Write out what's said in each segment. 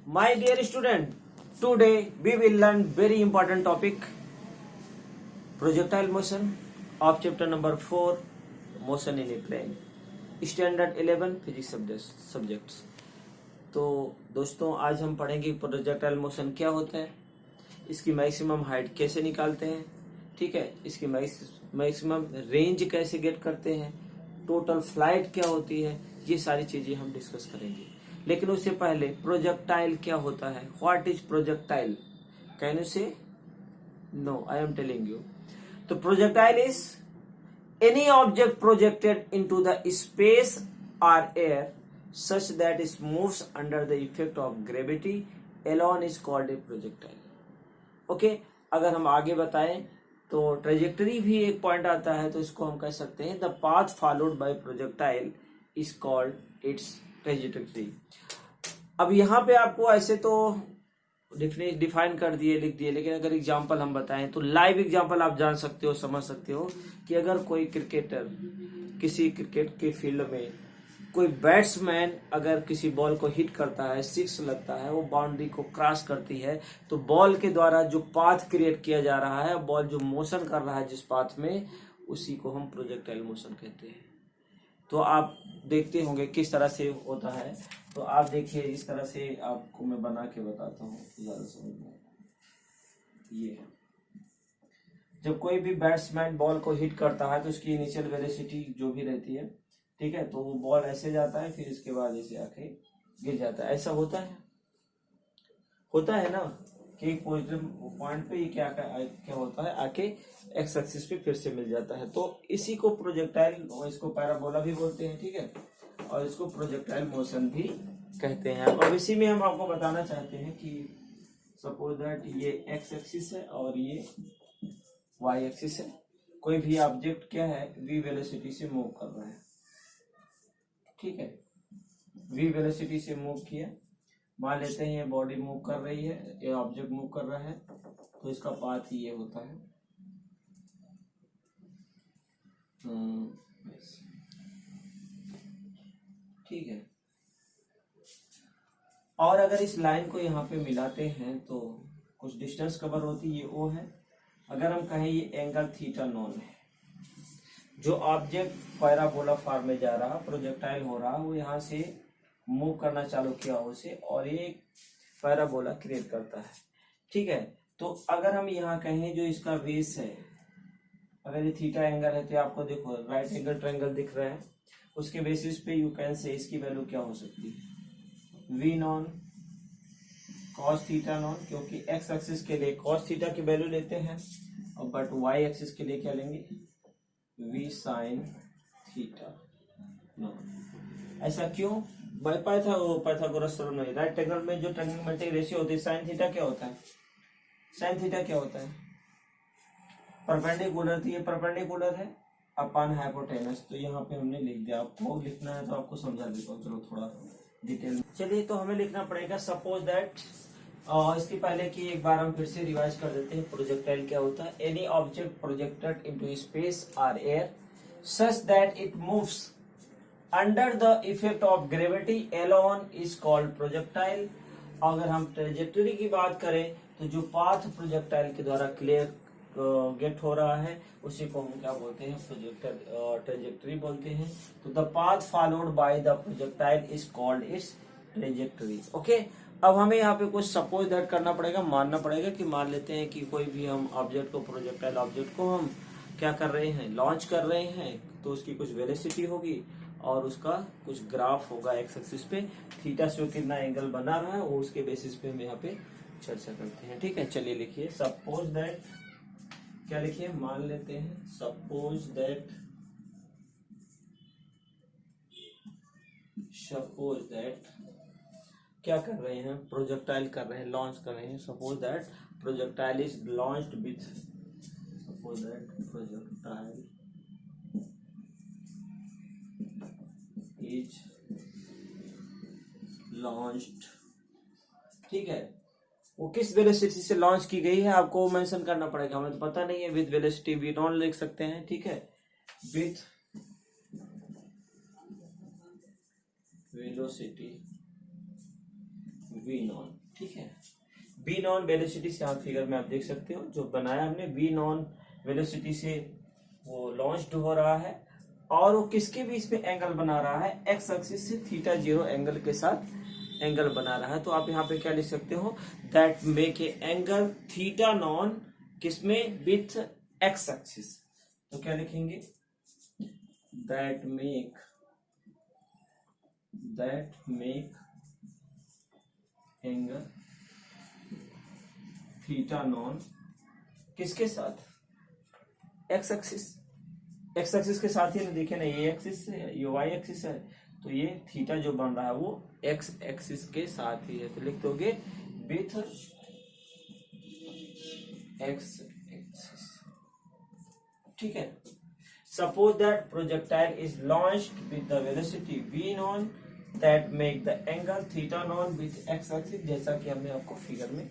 My dear student, today we will learn very important topic, projectile motion of chapter number 4, motion in a plane, standard 11 physics subjects. तो दोस्तों आज हम पढ़ेंगे projectile motion क्या होता है, इसकी मैक्सिमम हाइट कैसे निकालते हैं, ठीक है, इसकी मैक्सिमम रेंज कैसे गेट करते हैं, टोटल फ्लाइट क्या होती है, ये सारी चीजें हम डिस्कस करेंगे। लेकिन उससे पहले प्रोजेक्टाइल क्या होता है, what is projectile, can you say? No, I am telling you. तो projectile is any object projected into the space और air such that it moves under the effect of gravity alone is called a projectile. Okay, अगर हम आगे बताएं तो trajectory भी एक point आता है, तो इसको हम कह सकते हैं the path followed by projectile is called its trajectory. अब यहाँ पे आपको ऐसे तो डिफाइन कर दिए, लिख दिए, लेकिन अगर एग्जांपल हम बताएं तो लाइव एग्जांपल आप जान सकते हो, समझ सकते हो कि अगर कोई क्रिकेटर किसी क्रिकेट के फील्ड में कोई बैट्समैन अगर किसी बॉल को हिट करता है, सिक्स लगता है, वो बाउंड्री को क्रॉस करती है, तो बॉल के द्वारा जो पाथ क्रिएट किया जा रहा है, बॉल जो मोशन कर रहा है जिस पाथ में, उसी को हम प्रोजेक्टाइल मोशन कहते हैं। तो आप देखते होंगे किस तरह से होता है, तो आप देखिए इस तरह से आपको मैं बना के बताता हूँ, ज्यादा समझ में आएगा। ये जब कोई भी बैट्समैन बॉल को हिट करता है तो उसकी इनिशियल वेलोसिटी जो भी रहती है, ठीक है, तो वो बॉल ऐसे जाता है, फिर इसके बाद ऐसे आके गिर जाता है। ऐसा होता है ना कि एक पॉजिटिव पॉइंट पे ये क्या होता है, आके एक्स एक्सिस पे फिर से मिल जाता है। तो इसी को प्रोजेक्टाइल, और इसको पैराबोला भी बोलते हैं, ठीक है, और इसको प्रोजेक्टाइल मोशन भी कहते हैं। और इसी में हम आपको बताना चाहते हैं कि सपोज दैट ये एक्स एक्सिस है और ये वाई एक्सिस है। कोई भी ऑब्जेक्ट क्या है, वी वेलोसिटी से मूव कर रहा है, ठीक है, v वेलोसिटी से मूव किया, मान लेते हैं ये बॉडी मूव कर रही है, ये ऑब्जेक्ट मूव कर रहा है, तो इसका पाथ ये होता है, ठीक है। और अगर इस लाइन को यहाँ पे मिलाते हैं तो कुछ डिस्टेंस कवर होती है, ये ओ है। अगर हम कहें ये एंगल थीटा नॉन है, जो ऑब्जेक्ट पैराबोला फॉर्म में जा रहा, प्रोजेक्टाइल हो रहा, वो यहाँ से मूव करना चालू किया उसे, और ये पैराबोला क्रिएट करता है, ठीक है। तो अगर हम यहाँ कहें जो इसका बेस है, अगर ये थीटा एंगल है तो आपको देखो राइट एंगल ट्रायंगल दिख रहा है, उसके बेसिस पे यू कैन से इसकी वैल्यू क्या हो सकती है, v non cos theta nought, क्योंकि एक्स एक्सिस के लिए कॉस थीटा की वैल्यू लेते हैं, और बट वाई एक्सिस के लिए क्या लेंगे, वी साइन थीटा नॉन। ऐसा क्यों? बाय पाइथागोरस थ्योरम में राइट एंगल में जो ट्रायंगुलर रेशियो होती है, साइन थीटा क्या होता है, साइन थीटा क्या होता है, परपेंडिकुलर, तो ये परपेंडिकुलर है अपन हाइपोटेनस। तो यहाँ पे हमने लिख दिया, आपको लिखना है तो आपको समझा देता हूँ, चलो थोड़ा डिटेल। चलिए, तो हमें लिखना पड़ेगा सपोज दैट, इसके पहले कि एक बार हम फिर से रिवाइज कर देते हैं प्रोजेक्टाइल क्या होता है। Any object projected into space और air such that it moves under the effect of gravity alone is called projectile. अगर हम ट्रेजेक्टरी की बात करें तो जो पाथ प्रोजेक्टाइल के द्वारा क्लियर गेट हो रहा है, उसी को हम क्या बोलते हैं, ट्रेजेक्टरी बोलते हैं। तो the path followed by the projectile is called its trajectory. Okay, अब हमें यहाँ पे कुछ सपोज दैट करना पड़ेगा, मानना पड़ेगा कि मान लेते हैं कि कोई भी हम ऑब्जेक्ट को, प्रोजेक्टाइल ऑब्जेक्ट को हम क्या कर रहे हैं, लॉन्च कर रहे हैं, तो उसकी कुछ वेलोसिटी होगी और उसका कुछ ग्राफ होगा एक्स एक्सिस पे, थीटा से कितना एंगल बना रहा है वो उसके बेसिस पे हम यहाँ पे चर्चा करते हैं, ठीक है। चलिए लिखिए, सपोज दैट, क्या लिखिए, मान लेते हैं सपोज दैट क्या कर रहे हैं, प्रोजेक्टाइल कर रहे हैं, लॉन्च कर रहे हैं। Suppose that projectile is launched with, suppose that projectile is launched, ठीक है, वो किस वेलोसिटी से लॉन्च की गई है आपको मेंशन करना पड़ेगा, हमें तो पता नहीं है। विद वेलोसिटी वी नॉन लिख सकते हैं, ठीक है, विथ वेलोसिटी वी नॉन, ठीक है। वी नॉन वेलोसिटी से आप फिगर में आप देख सकते हो जो बनाया हमने, वी नॉन वेलोसिटी से वो लॉन्च्ड हो रहा है और वो किसके बीच में एंगल बना रहा है, एक्स एक्सिस से थीटा जीरो एंगल के साथ एंगल बना रहा है। तो आप यहाँ पे क्या लिख सकते हो, that make A angle theta non किसमें, विथ एक्स एक्सिस। तो क्या लिखेंगे, that make angle theta non किसके साथ, एक्स एक्सिस, एक्स एक्सिस के साथ ही ना, देखे ना ये एक्सिस है, ये वाई एक्सिस है, तो ये थीटा जो बन रहा है वो एक्स एक्सिस के साथ ही है। तो लिख दोगे विथ एक्स एक्सिस, ठीक है। Suppose that projectile is launched with the velocity v non that make the angle theta non with x axis, जैसा कि हमने आपको फिगर में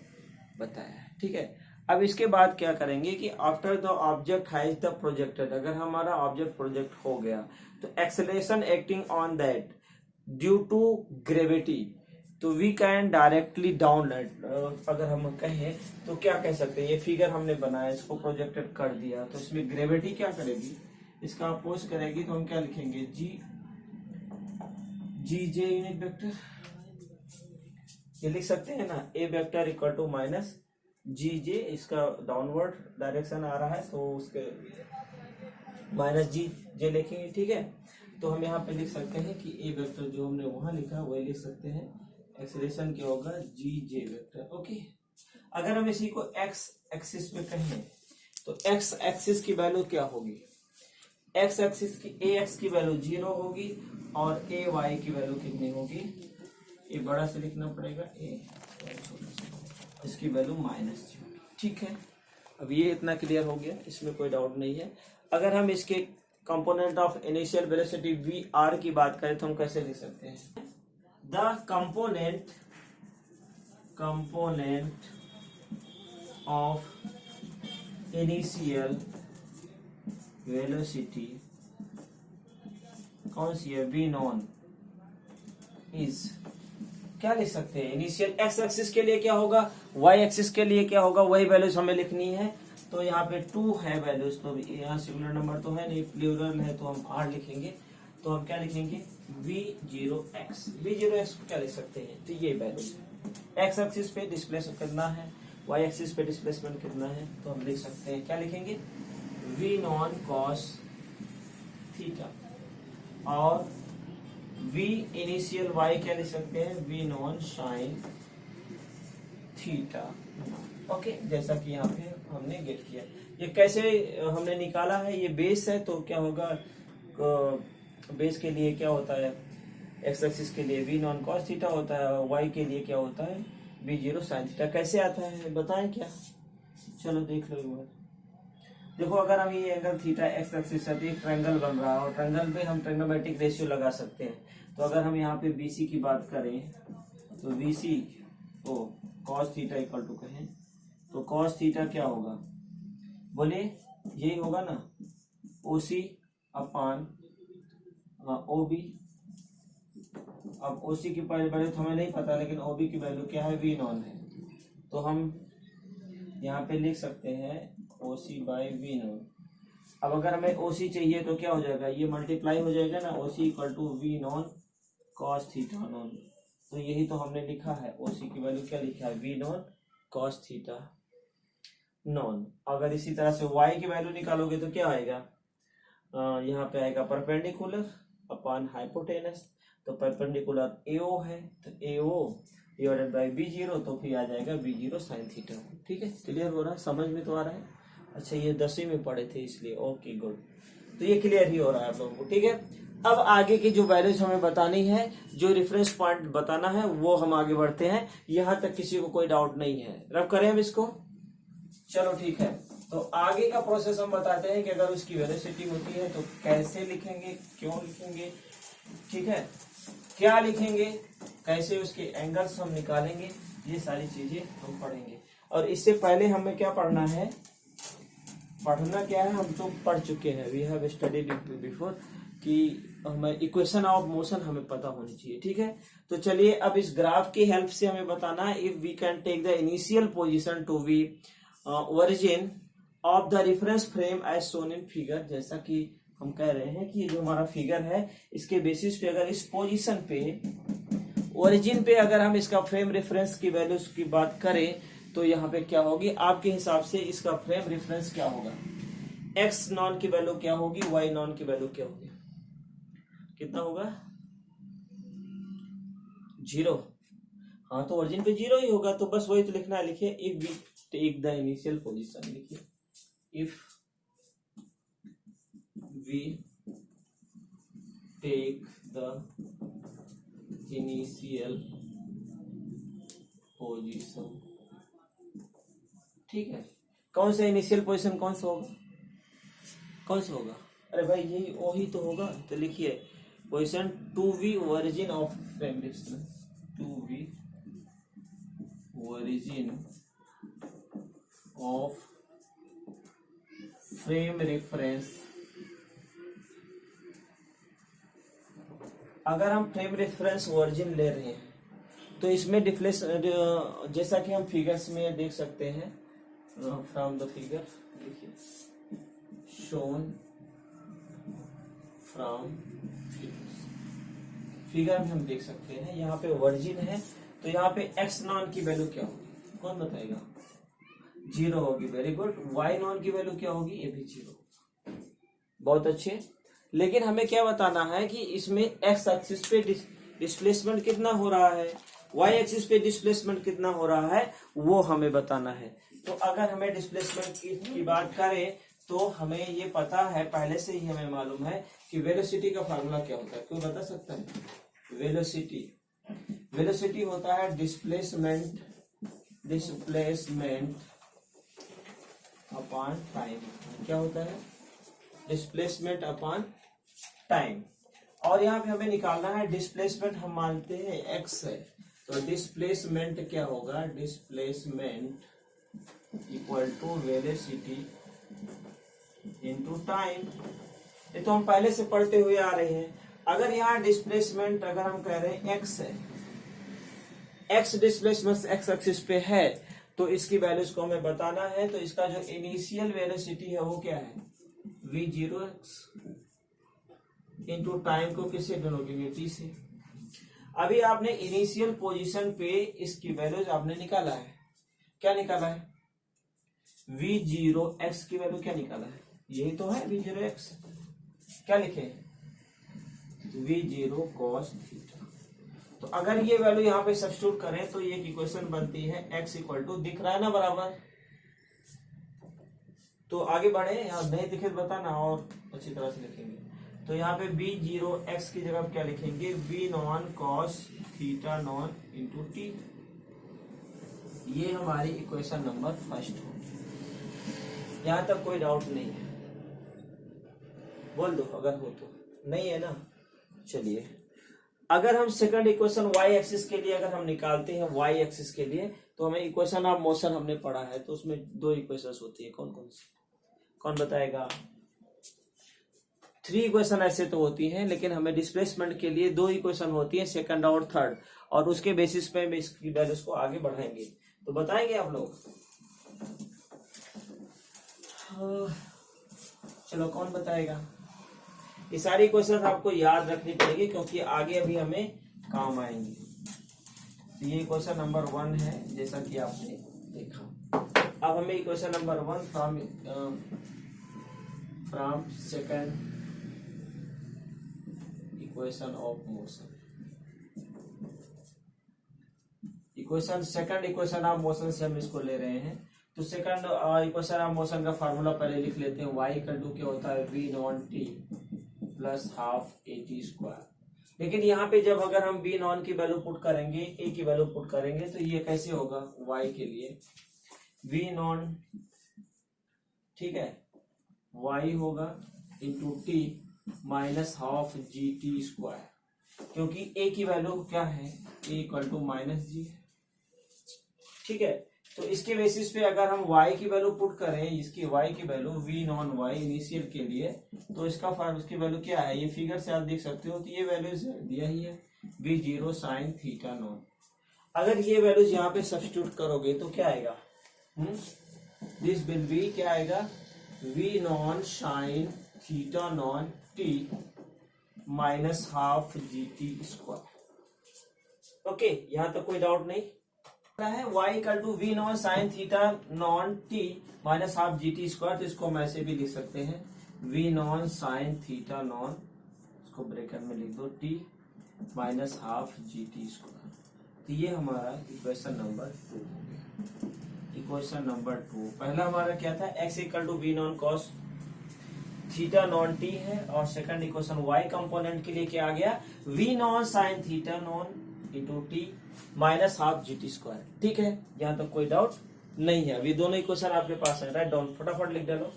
बताया है, ठीक है। अब इसके बाद क्या करेंगे कि after the object has the projected, अगर हमारा ऑब्जेक्ट प्रोजेक्ट हो गया तो acceleration acting on that due to gravity, तो वी कैन डायरेक्टली डाउन, अगर हम कहें तो क्या कह सकते हैं, ये फिगर हमने बनाया, इसको प्रोजेक्टेड कर दिया, तो इसमें ग्रेविटी क्या करेगी, इसका अपोज करेगी, तो हम क्या लिखेंगे, जी जे यूनिट वेक्टर, ये लिख सकते हैं ना, ए वेक्टर इक्वल टू माइनस जी जे, इसका डाउनवर्ड डायरेक्शन आ रहा है तो उसके माइनस जी जे लिखेंगे, ठीक है। तो हम यहाँ पे लिख सकते हैं कि ए वेक्टर जो हमने वहां लिखा वही लिख सकते हैं, एक्सेलरेशन क्या होगा, जी जे वेक्टर, ओके। अगर हम इसी को एक्स एक्सिस पे कहें तो एक्स एक्सिस की वैल्यू क्या होगी, एक्स एक्सिस की ए एक्स की वैल्यू 0 होगी और ए वाई की वैल्यू कितनी होगी, ये बड़ा से लिखना पड़ेगा, ए इसकी वैल्यू माइनस, ठीक है। अब ये इतना क्लियर हो गया, इसमें कोई डाउट नहीं है। अगर हम इसके component of initial velocity v r की बात करें तो हम कैसे लिख सकते हैं, the component of initial velocity कौन सी है, वी नॉन इज, क्या लिख सकते हैं, इनिशियल एक्स एक्सिस के लिए क्या होगा, वाई एक्सिस के लिए क्या होगा, वही वैल्यूज हमें लिखनी है। तो यहाँ पे 2 है वैल्यूज, तो यहाँ सिंगुलर नंबर तो है नहीं, प्लूरल है, तो हम r लिखेंगे। तो हम क्या लिखेंगे, v0x, v0x को क्या लिख सकते हैं, तो ये वैल्यूज एक्स एक्सिस पे डिस्प्लेसमेंट कितना है, वाई एक्सिस पे डिस्प्लेसमेंट कितना है, तो हम लिख सकते हैं, क्या लिखेंगे, v नॉन कॉस थीटा, और v इनिशियल y क्या लिख सकते हैं, v non sine theta, okay, जैसा कि यहाँ पे हमने गेट किया। ये कैसे हमने निकाला है, ये बेस है, तो क्या होगा, बेस के लिए क्या होता है, एक्स एक्सिस के लिए v नॉन कॉस थीटा होता है, और y के लिए क्या होता है, v0 साइन थीटा। कैसे आता है बताएं क्या, चलो देख लो एक बार। देखो अगर हम ये एंगल थीटा एक्स एक्सिस है तो एक ट्रायंगल बन रहा है, और ट्रायंगल पे हम ट्रायंगोमेट्रिक रेशियो लगा सकते हैं। तो अगर हम यहाँ पे BC की बात करें तो BC को cos थीटा इक्वल टू कहें तो cos थीटा क्या होगा, बोले यही होगा ना, OC अपान OB। अब OC की वैल्यू तो हमें नहीं पता, लेकिन OB की वैल्यू क्या है, V नॉन है, तो हम यहाँ पे लिख सकते हैं OC बाई V नॉन। अब अगर हमें OC चाहिए तो क्या हो जाएगा, ये मल्टीप्लाई हो जाएगा ना, OC equal to V non cos theta nought. तो यही तो हमने लिखा है, OC की वैल्यू क्या लिखा है, V non cos theta non. अगर इसी तरह से Y की वैल्यू निकालोगे तो क्या आएगा, यहाँ पे आएगा परपेंडिकुलर अपान हाइपोटेनस। तो परपेंडिकुलर AO है, तो AO डिवाइडेड बाई B0, तो फिर आ जाएगा B0 साइन थीटा। ठीक है, क्लियर हो रहा है, समझ में तो आ रहा है। अच्छा ये 10वीं में पढ़े थे इसलिए, ओके गुड, तो ये क्लियर ही हो रहा है आप लोगों को। ठीक है, अब आगे की जो वैल्यूज हमें बतानी है, जो रेफरेंस पॉइंट बताना है, वो हम आगे बढ़ते हैं। यहां तक किसी को कोई डाउट नहीं है, रब करें हम इसको, चलो ठीक है। तो आगे का प्रोसेस हम बताते हैं कि अगर उसकी वेलोसिटी होती है तो कैसे लिखेंगे, क्यों लिखेंगे, ठीक है, क्या लिखेंगे, कैसे उसके एंगल्स हम निकालेंगे, ये सारी चीजें हम पढ़ेंगे। और इससे पहले हमें क्या पढ़ना है, पढ़ना क्या है, हम तो पढ़ चुके हैं, वी हैव स्टडीड बिफोर, कि हमें इक्वेशन ऑफ मोशन हमें पता होनी चाहिए। ठीक है, तो चलिए अब इस ग्राफ की हेल्प से हमें बताना है if we can take the initial position to be origin of the reference frame as shown in figure. जैसा कि हम कह रहे हैं कि ये जो हमारा फिगर है इसके बेसिस पे अगर इस पोजीशन पे ओरिजिन पे अगर हम इसका फ्रेम रेफरेंस की वैल्यूज की बात करें तो यहाँ पे क्या होगी आपके हिसाब से इसका फ्रेम रेफरेंस क्या होगा, एक्स नॉन की वैल्यू क्या होगी, वाई नॉन की वैल्यू क्या होगी, कितना होगा 0। हाँ तो ओरिजिन पे 0 ही होगा, तो बस वही तो लिखना है। लिखिए if we take the initial position, लिखिए if we take the initial position. ठीक है, कौन सा इनिशियल पोजीशन कौन सा होगा, कौन सा होगा, अरे भाई यही वही तो होगा। तो लिखिए position to be origin of frame reference, to be origin of frame reference. अगर हम फ्रेम रेफरेंस ओरिजिन ले रहे हैं तो इसमें डिफ्लेस जैसा कि हम फिगर्स में देख सकते हैं फ्रॉम द फिगर, देखिए शोन फ्रॉम फिगर में हम देख सकते हैं यहाँ पे ओरिजिन है तो यहाँ पे एक्स नॉन की वैल्यू क्या होगी, कौन बताएगा, 0 होगी। Very good. वाई नॉन की वैल्यू क्या होगी, ये भी 0। बहुत अच्छे। लेकिन हमें क्या बताना है कि इसमें एक्स एक्सिस पे डिस्प्लेसमेंट कितना हो रहा है, वाई एक्सिस पे डिस्प्लेसमेंट कितना हो रहा है, वो हमें बताना है। तो अगर हमें डिस्प्लेसमेंट की बात करें तो हमें ये पता है, पहले से ही हमें मालूम है कि वेलोसिटी का फार्मूला क्या होता है, कोई बता सकता है? वेलोसिटी होता है डिस्प्लेसमेंट अपॉन टाइम। क्या होता है, डिस्प्लेसमेंट अपॉन टाइम। और यहाँ पे हमें निकालना है डिस्प्लेसमेंट, हम मानते हैं एक्स है, तो डिस्प्लेसमेंट क्या होगा, displacement equal to velocity into time. ये तो हम पहले से पढ़ते हुए आ रहे हैं। अगर यहाँ डिस्प्लेसमेंट अगर हम कह रहे हैं एक्स है, एक्स डिस्प्लेसमेंट एक्स एक्सिस पे है, तो इसकी वैल्यूज को हमें बताना है। तो इसका जो इनिशियल वेलोसिटी है वो क्या है, v0x इंटू टाइम को किससे डोनोगे, t से। अभी आपने इनिशियल पोजीशन पे इसकी वैल्यूज आपने निकाला है, क्या निकाला है, v0x की वैल्यू क्या निकाला है, यही तो है v0x। क्या लिखे, v0 cos थीटा। तो अगर ये वैल्यू यहाँ पे सब्स्टिट्यूट करें तो ये इक्वेशन बनती है x इक्वल टू, दिख रहा है ना बराबर। तो आगे बढ़े, यहाँ नहीं दिखे तो बताना और अच्छी तरह से लिखेंगे। तो यहाँ पे v0x की जगह क्या लिखेंगे, v non cos theta nought into t. ये हमारी इक्वेशन नंबर फर्स्ट होगी। यहाँ तक कोई डाउट नहीं है, बोल दो अगर हो तो, नहीं है ना। चलिए अगर हम सेकंड इक्वेशन y एक्सिस के लिए अगर हम निकालते हैं, y एक्सिस के लिए, तो हमें इक्वेशन ऑफ मोशन हमने पढ़ा है, तो उसमें 2 इक्वेशंस होती है। कौन कौन सी, कौन बताएगा? 3 इक्वेशन ऐसे तो होती हैं, लेकिन हमें डिस्प्लेसमेंट के लिए 2 इक्वेशन होती है, सेकंड और थर्ड, और उसके बेसिस पे हम इसकी वैल्यूज को आगे बढ़ाएंगे। तो बताएंगे आप लोग? चलो कौन बताएगा? ये सारी क्वेश्चन आपको याद रखनी पड़ेगी क्योंकि आगे अभी हमें काम आएंगे। तो ये क्वेश्चन नंबर 1 है, जैसा कि आपने देखा। अब हमें question number 1 from second equation of motion, second equation of motion से हम इसको ले रहे हैं। तो सेकंड इक्वेशन ऑफ मोशन का फार्मूला पहले लिख लेते हैं। y इक्वल टू क्या होता है, v non T plus half at square. लेकिन यहाँ पे जब अगर हम v नॉन की वैल्यू पुट करेंगे, a की वैल्यू पुट करेंगे, तो ये कैसे होगा, y के लिए v नॉन, ठीक है, y होगा into t minus half gt square, क्योंकि a की वैल्यू क्या है, a इक्वल टू माइनस जी। ठीक है, तो इसके बेसिस पे अगर हम y की वैल्यू पुट करें, इसकी y की value v non y initial के लिए, तो इसका उसकी वैल्यू क्या है, ये फिगर से आप देख सकते हो। तो ये वैल्यूज दिया ही है v0 साइन थीटा नॉन। अगर ये वैल्यूज यहाँ पे सब्स्टिट्यूट करोगे तो क्या आएगा, दिस विल बी क्या आएगा, v non sine theta nought t minus half gt square. Okay, यहाँ तक कोई डाउट नहीं है। y equal to v non sine theta nought t minus half g t square. तो इसको हम ऐसे भी लिख सकते हैं, v non sine theta nought, इसको ब्रैकेट में लिख दो, t minus half g t square. तो ये हमारा इक्वेशन नंबर 2 हो गया। इक्वेशन नंबर 2 पहला हमारा क्या था, x equal to v non cos theta nought t है, और सेकंड इक्वेशन y कंपोनेंट के लिए क्या आ गया, v non sine theta nought into t minus half g t square. ठीक है, यहाँ तक कोई डाउट नहीं है। अभी दोनों इक्वेशन आपके पास है, राइट डाउन, फटाफट लिख डालो।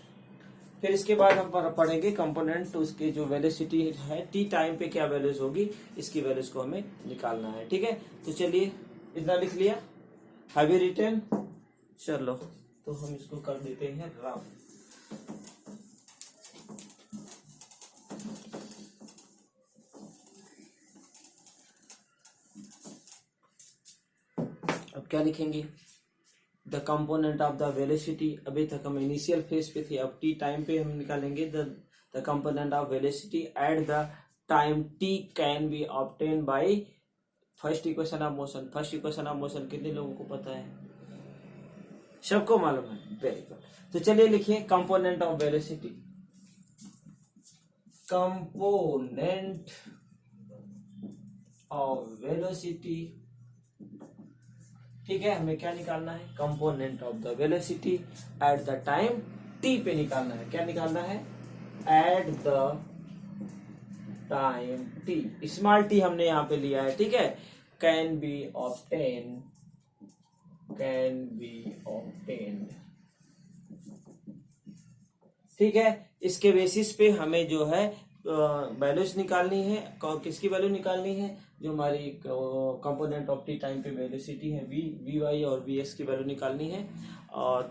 फिर इसके बाद हम पढ़ेंगे कंपोनेंट, तो उसके जो वेलोसिटी है टी टाइम पे क्या वैल्यूज होगी, इसकी वैल्यूज को हमें निकालना है। ठीक है, तो चलिए इतना लिख लिया, हैव यू रिटन, चलो तो हम इसको कर देते हैं रफ। अब क्या लिखेंगे, the component of the velocity, अभी तक हम इनिशियल फेज पे थे, अब टी टाइम पे हम निकालेंगे the component of velocity at the time T can be obtain by first equation of motion. First equation of motion कितने लोगों को पता है, सबको मालूम है, वेरी गुड। तो चलिए लिखिए component of velocity, component of velocity. ठीक है, हमें क्या निकालना है, component of the velocity at the time T पे निकालना है। क्या निकालना है, at the time T, small T हमने यहां पे लिया है। ठीक है, can be obtain, can be obtain. ठीक है, इसके बेसिस पे हमें जो है वैल्यूज निकालनी है। किसकी वैल्यू निकालनी है, जो हमारी कंपोनेंट ऑफ टी टाइम पे वेलोसिटी है वी वाई और वी एक्स की वैल्यू निकालनी है।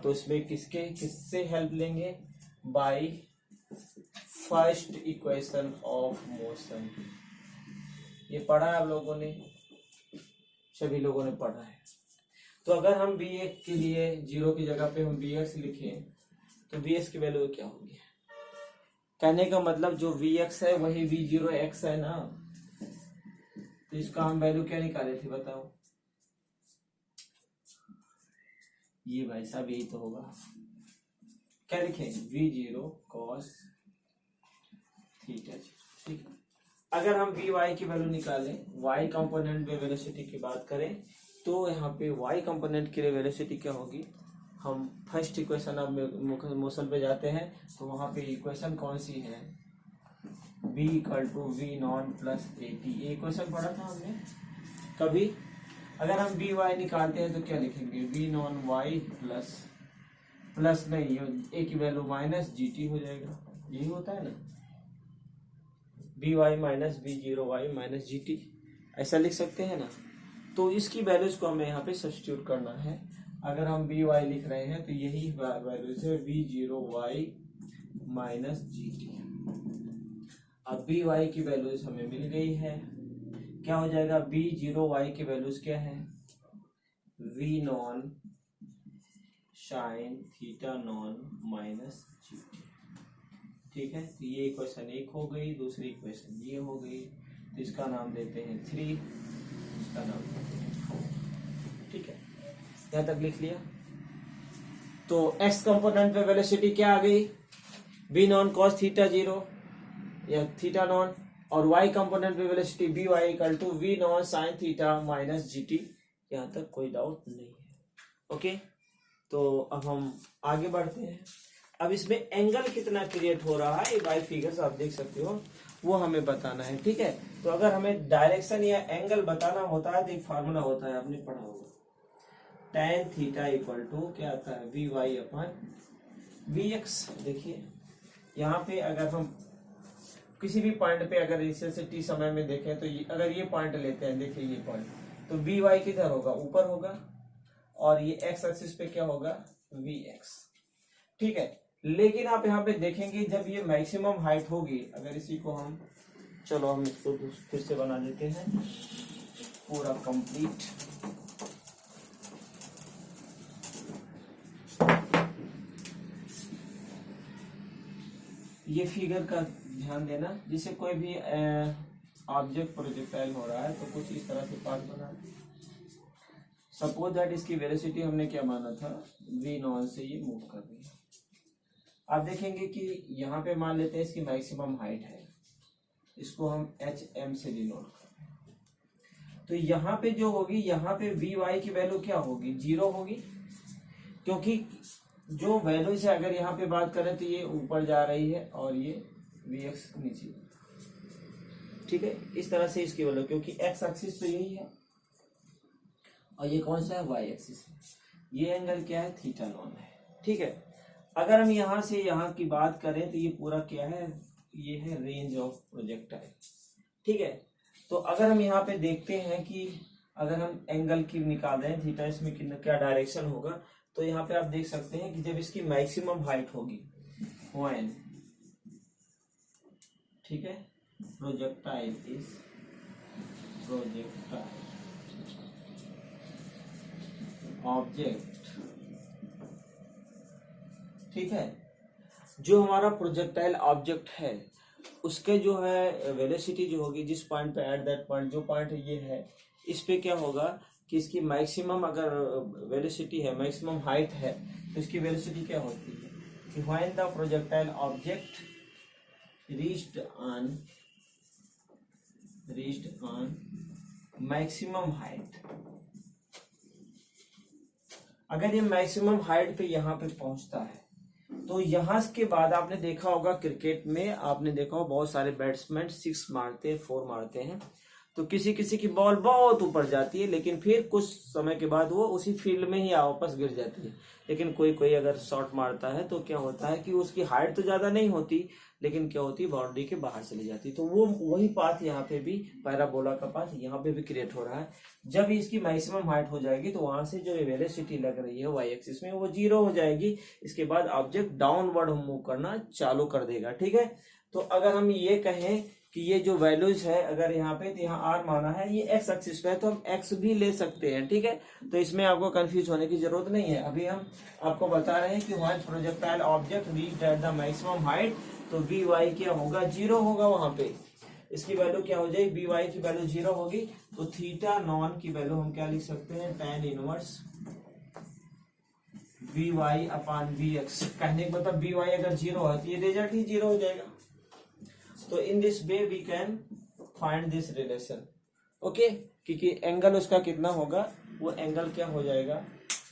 तो इसमें किससे हेल्प लेंगे, by first equation of motion. ये पढ़ा है आप लोगों ने, सभी लोगों ने पढ़ा है। तो अगर हम वी एक्स के लिए जीरो की जगह पे हम वी एक्स लिखें, तो वी एक्स की वैल्यू क्या होगी, कहने का मतलब जो वी एक्स है वही वी जीरो एक्स है ना। तो इसका हम वैल्यू क्या निकाले थे बताओ, ये भाई साहब यही तो होगा। क्या लिखे, we zero cos theta zero. ठीक है, अगर हम वी वाई की वैल्यू निकालें, वाई कंपोनेंट में वेलोसिटी की बात करें, तो यहाँ पे वाई कंपोनेंट के लिए वेलोसिटी क्या होगी, हम फर्स्ट इक्वेशन ऑफ मोशन पे जाते हैं, तो वहां पे इक्वेशन कौन सी है, v equal to v nought plus a t. ये इक्वेशन पढ़ा था हमने कभी। अगर हम वी वाई निकालते हैं तो क्या लिखेंगे, v nought y plus plus नहीं, ए की वैल्यू माइनस जी टी हो जाएगा। यही होता है ना, v y minus v zero y minus g t, ऐसा लिख सकते हैं ना। तो इसकी वैल्यूज को हमें यहाँ पे सब्स्टिट्यूट करना है। अगर हम वी वाई लिख रहे हैं तो यही वैल्यूज है v zero y minus g t. अब वी वाई की वैल्यूज हमें मिल गई है, क्या हो जाएगा, वी जीरो वाई की वैल्यूज क्या है, v non sine theta non minus g t. ठीक है, तो ये इक्वेशन 1 हो गई, दूसरी इक्वेशन ये हो गई, तो इसका नाम देते हैं 3, इसका नाम देते हैं 4। ठीक है, यहां तक लिख लिया। तो x कंपोनेंट पे वेलोसिटी क्या आ गई, v non cos theta zero या थीटा नॉन, और y कंपोनेंट पे velocity v y equal to v non sine theta minus g t. यहां तक कोई डाउट नहीं है। ओके, तो अब हम आगे बढ़ते हैं। अब इसमें एंगल कितना क्रिएट हो रहा है, ये बाई फिगर्स आप देख सकते हो, वो हमें बताना है। ठीक है, तो अगर हमें डायरेक्शन या एंगल बताना होता है तो एक फार्मूला होता है, आपने पढ़ा होगा, tan थीटा इक्वल टू क्या आता है, v y upon v x. देखिए यहाँ पे अगर हम किसी भी पॉइंट पे अगर इसे से टी समय में देखें, तो अगर ये पॉइंट लेते हैं, देखिए ये पॉइंट, तो वी वाई किधर होगा, ऊपर होगा, और ये एक्स एक्सिस पे क्या होगा, वी एक्स। ठीक है, लेकिन आप यहाँ पे देखेंगे जब ये मैक्सिमम हाइट होगी, अगर इसी को हम, चलो हम इसको फिर से बना देते हैं पूरा कंप्लीट। ये फिगर का ध्यान देना, जिसे कोई भी ऑब्जेक्ट प्रोजेक्टाइल हो रहा है तो कुछ इस तरह से पाथ बना। सपोज दैट इसकी वेलोसिटी हमने क्या माना था, v नॉन से ये मूव कर रही है। आप देखेंगे कि यहाँ पे मान लेते हैं इसकी मैक्सिमम हाइट है, इसको हम एच एम से डिनोट कर रहे हैं। तो यहाँ पे जो होगी, यहाँ पे वी वाई की वैल्यू क्या होगी, 0 होगी, क्योंकि जो वैल्यू से अगर यहाँ पे बात करें तो ये ऊपर जा रही है और ये वी एक्स नीचे। ठीक है, इस तरह से इसकी वैल्यू, क्योंकि एक्स एक्सिस तो यही है और ये कौन सा है, वाई एक्सिस है। ये एंगल क्या है, थीटा नॉन है। ठीक है, अगर हम यहाँ से यहाँ की बात करें तो ये पूरा क्या है, ये है रेंज ऑफ प्रोजेक्टाइल। ठीक है, तो अगर हम यहाँ पे देखते हैं कि अगर हम एंगल की निकाल रहे हैं थीटा, इसमें क्या डायरेक्शन होगा, तो यहाँ पे आप देख सकते हैं कि जब इसकी मैक्सिमम हाइट होगी व्हेन, ठीक है, प्रोजेक्टाइल इज प्रोजेक्टाइल ऑब्जेक्ट। ठीक है, जो हमारा प्रोजेक्टाइल ऑब्जेक्ट है उसके जो है वेलोसिटी जो होगी जिस पॉइंट पे, एट दैट पॉइंट, जो पॉइंट ये है, इस पे क्या होगा कि इसकी मैक्सिमम अगर वेलोसिटी है, मैक्सिमम हाइट है, तो इसकी वेलोसिटी क्या होती है कि when the projectile object reached on maximum height, अगर ये मैक्सिमम हाइट पे यहाँ पे पहुंचता है तो यहाँ के बाद आपने देखा होगा क्रिकेट में, आपने देखा होगा बहुत सारे बैट्समैन 6 मारते हैं, 4 मारते हैं, तो किसी किसी की बॉल बहुत ऊपर जाती है, लेकिन फिर कुछ समय के बाद वो उसी फील्ड में ही वापस गिर जाती है। लेकिन कोई कोई अगर शॉट मारता है तो क्या होता है कि उसकी हाइट तो ज्यादा नहीं होती, लेकिन क्या होती है, बाउंड्री के बाहर चली जाती है। तो वो वही पाथ यहाँ पे भी, पैराबोला का पाथ यहाँ पे भी क्रिएट हो रहा है। जब इसकी मैक्सिमम हाइट हो जाएगी तो वहां से जो वेलोसिटी लग रही है वाई एक्सिस में, वो 0 हो जाएगी। इसके बाद ऑब्जेक्ट डाउनवर्ड मूव करना चालू कर देगा। ठीक है, तो अगर हम ये कहें कि ये जो वैल्यूज है, अगर यहाँ पे, तो यहाँ आर माना है, ये एक्स एक्सिस पे है, तो हम एक्स भी ले सकते हैं। ठीक है, तो इसमें आपको कंफ्यूज होने की जरूरत नहीं है। अभी हम आपको बता रहे हैं कि when projectile object reached at the maximum height, तो वी वाई क्या होगा, 0 होगा। वहां पे इसकी वैल्यू क्या हो जाएगी, वी वाई की वैल्यू 0 होगी। तो थीटा नॉन की वैल्यू हम क्या लिख सकते हैं, tan inverse v y upon v x. कहने का मतलब वी वाई अगर 0 है तो ये रिजल्ट ही 0 हो जाएगा। तो in this way we can find this relation. Okay, क्योंकि एंगल उसका कितना होगा, वो एंगल क्या हो जाएगा,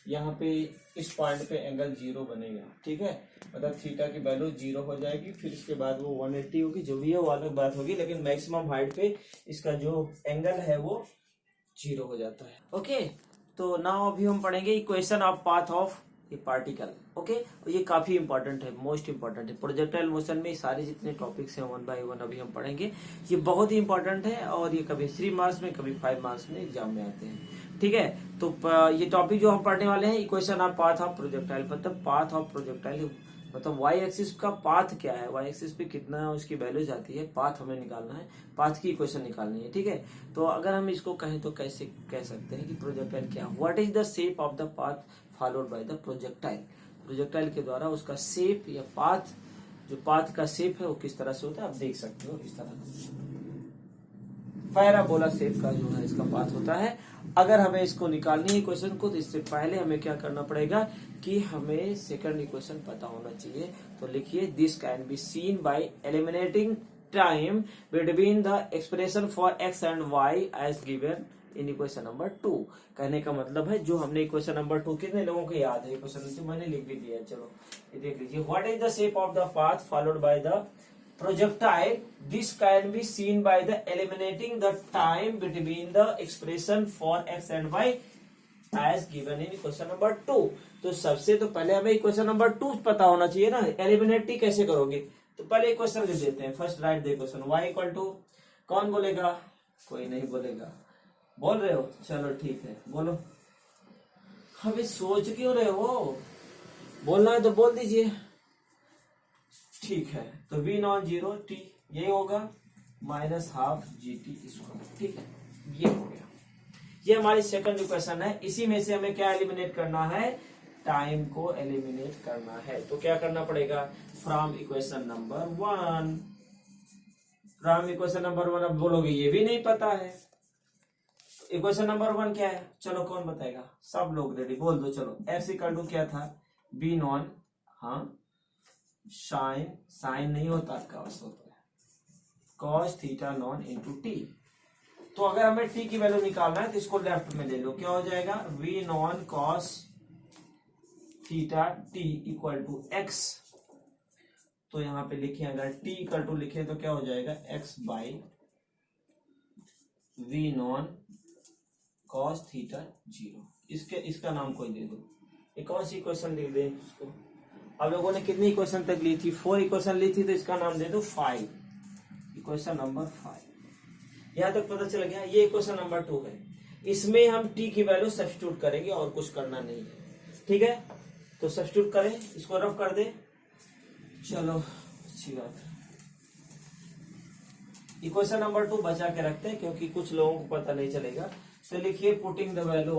यहाँ पे इस पॉइंट पे एंगल 0 बनेगा। ठीक है, मतलब थीटा की वैल्यू 0 हो जाएगी, फिर इसके बाद वो 180 होगी, जो भी है वो अलग बात होगी, लेकिन मैक्सिमम हाइट पे इसका जो एंगल है वो 0 हो जाता है। ओके, तो नाउ अभी हम पढ़ेंगे equation of path of A particle. Okay, ये काफी इंपॉर्टेंट है, मोस्ट इंपॉर्टेंट है। प्रोजेक्टाइल मोशन में सारे जितने टॉपिक्स हैं 1 बाय 1 अभी हम पढ़ेंगे। ये बहुत ही इंपॉर्टेंट है और ये कभी 3 मार्क्स में, कभी 5 मार्क्स में एग्जाम में आते हैं। ठीक है, तो ये टॉपिक जो हम पढ़ने वाले हैं, equation of path of projectile, मतलब पाथ ऑफ प्रोजेक्टाइल, मतलब वाई एक्सिस का पाथ क्या है, वाई एक्सिस पे कितना उसकी वैल्यू जाती है, पाथ हमें निकालना है, पाथ की इक्वेशन निकालनी है। ठीक है, तो अगर हम इसको कहें तो कैसे कह सकते हैं कि प्रोजेक्टाइल क्या, what is the shape of the path followed by the projectile. Projectile के द्वारा उसका शेप या पाथ, जो पाथ का शेप है वो किस तरह से होता है, आप देख सकते हो किस तरह पैराबोला शेप का जो है इसका पाथ होता है। अगर हमें इसको निकालनी है इक्वेशन को, तो इससे पहले हमें क्या करना पड़ेगा कि हमें सेकंड इक्वेशन पता होना चाहिए। तो लिखिए, this can be seen by eliminating time between the expression for x and y as given in equation number 2। कहने का मतलब है, जो हमने इक्वेशन नंबर 2, कितने लोगों को याद है इक्वेशन, मैंने लिख भी दिया, चलो ये देख लीजिए। What is the shape of the path followed by the projectile, this can be seen by the eliminating the time between the expression for x and y as given in equation number 2। तो सबसे तो पहले हमें equation number 2 पता होना चाहिए ना, eliminate कैसे करोगे, तो पहले इक्वेशन लिख देते हैं। First write the equation, y equal to, कौन बोलेगा, कोई नहीं बोलेगा, बोल रहे हो, चलो ठीक है बोलो। अभी सोच क्यों रहे हो, बोलना है तो बोल दीजिए। ठीक है, तो v नॉन जीरो टी ये होगा minus half g t square. ठीक है, ये हो गया। ये हमारी सेकंड इक्वेशन है। इसी में से हमें क्या एलिमिनेट करना है, टाइम को एलिमिनेट करना है। तो क्या करना पड़ेगा, from equation number 1। From equation number 1 अब बोलोगे ये भी नहीं पता है। इक्वेशन नंबर 1 क्या है, चलो कौन बताएगा, सब लोग रेडी, बोल दो चलो। एक्स इक्वल टू क्या था, बी नॉन, हाँ साइन नहीं होता, कॉस होता है, cos theta nought into T. तो अगर हमें टी की वैल्यू निकालना है तो इसको लेफ्ट में ले लो, क्या हो जाएगा, v non cos theta t equal to x. तो यहां पे लिखे, अगर टी इक्वल टू लिखे तो क्या हो जाएगा, x by v non cos theta zero. इसका नाम कोई दे दो। एक कौन सी इक्वेशन लिख दे इसको। अब लोगों ने कितनी इक्वेशन तक ली थी, 4 इक्वेशन ली थी, तो इसका नाम दे दो 5, इक्वेशन नंबर 5। यहां तक पता चल गया। ये इक्वेशन नंबर 2 है, इसमें हम टी की वैल्यू सब्स्टिट्यूट करेंगे और कुछ करना नहीं है। ठीक है, तो सब्स्टिट्यूट करें, इसको रफ कर दे, चलो अच्छी बात है। इक्वेशन नंबर 2 बचा के रखते हैं क्योंकि कुछ लोगों को पता नहीं चलेगा। तो लिखिए putting the value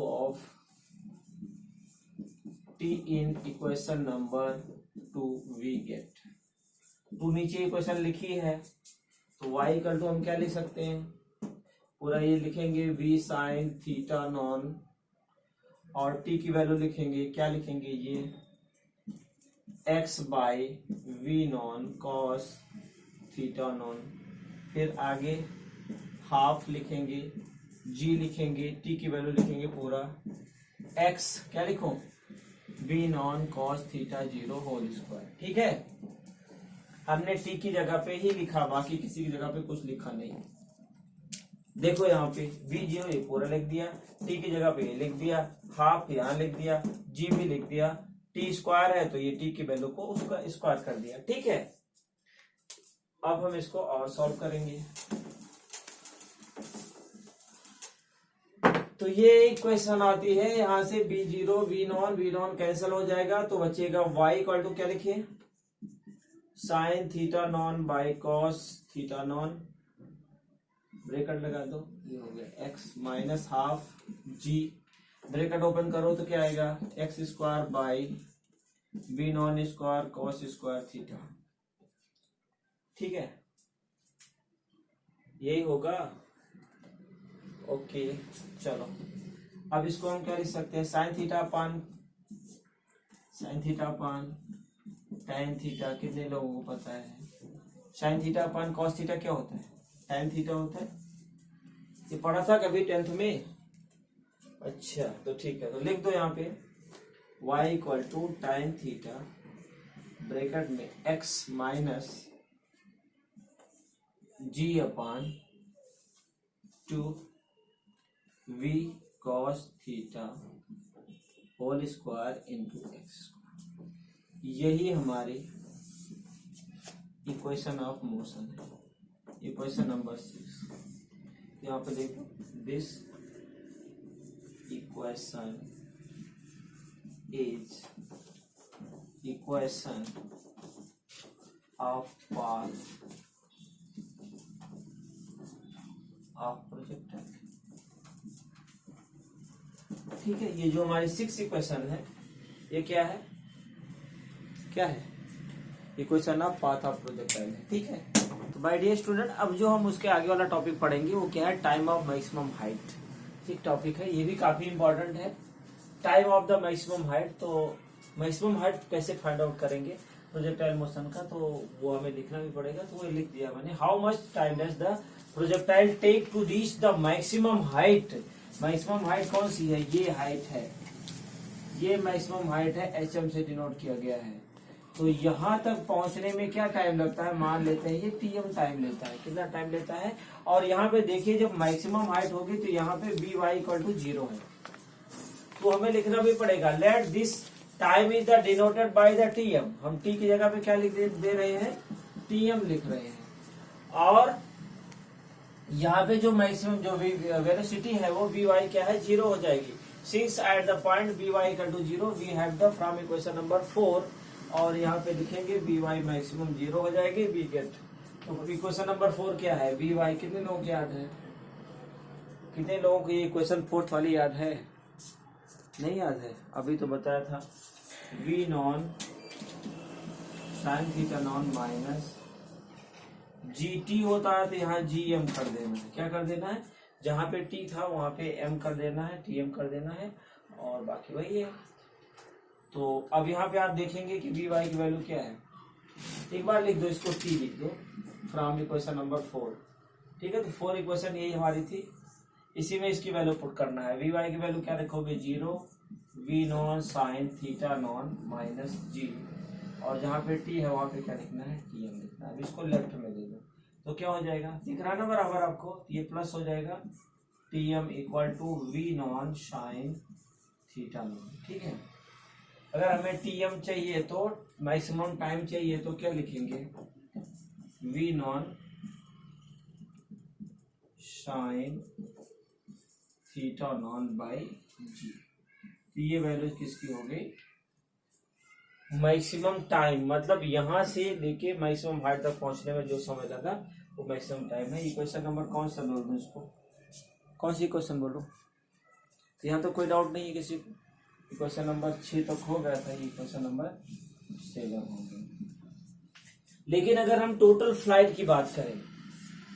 of t in equation number 2 we get. To नीचे इक्वेशन लिखी है, तो y इक्वल टू हम क्या लिख सकते हैं, पूरा ये लिखेंगे v साइन थीटा नॉन, और t की वैल्यू लिखेंगे, क्या लिखेंगे, ये x by v non cos theta nought. फिर आगे हाफ लिखेंगे, g लिखेंगे, t की वैल्यू लिखेंगे पूरा, x क्या लिखो, v non cos theta zero whole square. ठीक है, हमने t की जगह पे ही लिखा, बाकी किसी की जगह पे कुछ लिखा नहीं। देखो यहाँ पे v0 ये पूरा लिख दिया, t की जगह पे ये लिख दिया, हाफ यहाँ लिख दिया, g भी लिख दिया, t स्क्वायर है तो ये t की वैल्यू को उसका स्क्वायर कर दिया। ठीक है, अब हम इसको और सॉल्व करेंगे। तो ये इक्वेशन आती है, यहां से b0 v नॉन कैंसिल हो जाएगा, तो बचेगा y इक्वल टू क्या लिखिए, sine theta non by cos theta nought, bracket लगा दो, ये हो गया x minus half g, bracket open करो तो क्या आएगा, x square by v nought square cos square theta. ठीक है, यही होगा। ओके चलो, अब इसको हम क्या लिख सकते हैं, sine theta upon tan theta. कितने लोगों को पता है, sine theta upon cos theta क्या होता है, tan थीटा होता है। ये पढ़ा था कभी 10th में, अच्छा तो ठीक है, तो लिख दो यहाँ पे y equal to tan theta bracket में x minus g upon 2 v cos थीटा होल स्क्वायर इंटू एक्स। यही हमारी इक्वेशन ऑफ मोशन है, इक्वेशन नंबर 6। यहाँ पे देखो, this equation is equation of path of projectile. ठीक है, ये जो हमारी 6 इक्वेशन है, ये क्या है, equation of path of projectile है। ठीक है, तो माय डियर स्टूडेंट, अब जो हम उसके आगे वाला टॉपिक पढ़ेंगे वो क्या है, टाइम ऑफ मैक्सिमम हाइट। एक टॉपिक है, ये भी काफी इंपॉर्टेंट है, time of the maximum height. तो मैक्सिमम हाइट कैसे फाइंड आउट करेंगे प्रोजेक्टाइल मोशन का, तो वो हमें लिखना भी पड़ेगा। तो वो लिख दिया मैंने, how much time does the projectile take to reach the maximum height. Maximum height कौन सी है, ये हाइट है, ये मैक्सिमम हाइट है, एचएम से डिनोट किया गया है। तो यहां तक पहुंचने में क्या टाइम लगता है, मान लेते हैं ये टीएम टाइम लेता है। कितना टाइम लेता है, और यहाँ पे देखिए जब मैक्सिमम हाइट होगी तो यहाँ पे बी वाई इक्वल टू 0 है, तो हमें लिखना भी पड़ेगा, let this time is the denoted by the TM. हम टी की जगह पे क्या लिख दे रहे हैं, टीएम लिख रहे हैं। और यहाँ पे जो मैक्सिमम जो वेलोसिटी है वो वी वाई क्या है, 0 हो जाएगी। Since at the point v y equal to 0 we have the from equation number 4, और यहाँ पे लिखेंगे वी वाई मैक्सिमम 0 हो जाएगी, वी गेट। तो इक्वेशन नंबर 4 क्या है, वी वाई। कितने लोगों को याद है, कितने लोगों को ये इक्वेशन 4 वाली याद है? नहीं याद है, अभी तो बताया था। V non sine theta non minus g t होता है, तो यहाँ जी एम कर देना है। क्या कर देना है, जहां पे टी था वहां पे एम कर देना है, टी एम कर देना है, और बाकी वही है। तो अब यहाँ पे आप देखेंगे कि वी वाई की वैल्यू क्या है। एक बार लिख दो इसको, टी लिख दो फ्रॉम इक्वेशन नंबर 4। ठीक है, तो 4 इक्वेशन यही हमारी थी, इसी में इसकी वैल्यू पुट करना है। वी वाई की वैल्यू क्या रखोगे, 0 v non sine theta non minus g, और जहां पे टी है वहां पे क्या लिखना है, टी एम लिखना है। अब इसको लेफ्ट में दे दो तो क्या हो जाएगा, दिख रहा है ना बराबर आपको, ये प्लस हो जाएगा, t m equal to v non sine theta nought. ठीक है, अगर हमें टी एम चाहिए तो मैक्सिमम टाइम चाहिए तो क्या लिखेंगे, v non sine theta non by जी। तो ये वैल्यू किसकी हो गई, मैक्सिमम टाइम, मतलब यहां से लेके मैक्सिमम हाइट तक पहुंचने में जो समय लगा वो मैक्सिमम टाइम है। इक्वेशन नंबर कौन सा बोल दूं इसको, कौन सी इक्वेशन बोलूं? यहाँ तो कोई डाउट नहीं है किसी को, इक्वेशन नंबर 6 तक हो गया था, इक्वेशन नंबर 7 हो गया। लेकिन अगर हम टोटल फ्लाइट की बात करें,